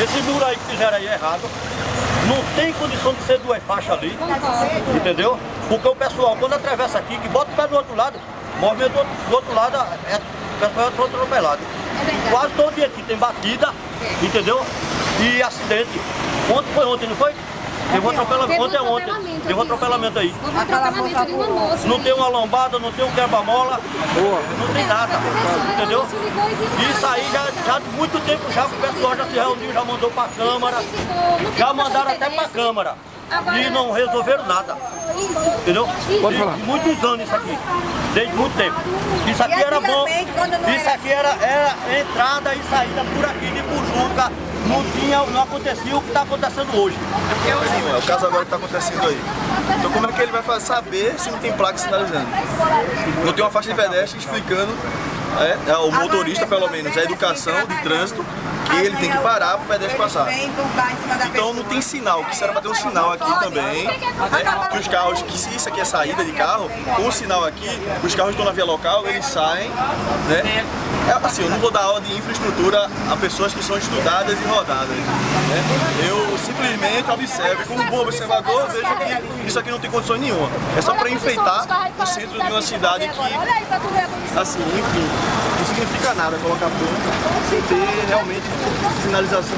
Esse muro aí que fizeram aí é errado. Não tem condição de ser duas faixas ali, entendeu? Porque o pessoal, quando atravessa aqui, que bota o pé do outro lado, movimento do outro lado, o pessoal é todo atropelado. Quase todo dia aqui tem batida, entendeu? E acidente. Ontem foi ontem, não foi? Teve um atropelamento, teve um atropelamento aí. Não tem uma lombada, não tem um quebra-mola, não tem nada, entendeu? Isso aí já há muito tempo já o pessoal já se reuniu, já mandou para a Câmara, já mandaram até para a Câmara e não resolveram nada, entendeu? Pode falar. Muitos anos isso aqui, desde muito tempo. Isso aqui era bom, isso aqui era entrada e saída por aqui de Pujuca. Não acontecia o que está acontecendo hoje. É o caso agora que está acontecendo aí. Então como é que ele vai saber se não tem placa sinalizando? Não tem uma faixa de pedestre explicando ao motorista, pelo menos, a educação de trânsito, que ele tem que parar para o pedestre passar. Então não tem sinal, que será para ter um sinal aqui também, né? Que os carros, que se isso aqui é saída de carro, com o sinal aqui, os carros estão na via local, eles saem, né? Assim, eu não vou dar aula de infraestrutura a pessoas que são estudadas e rodadas, né? Eu simplesmente observo, como bom observador, vejo que isso aqui não tem condições nenhuma. É só para enfeitar o centro de uma cidade que, assim, enfim, não significa nada colocar ponto sem ter realmente sinalização.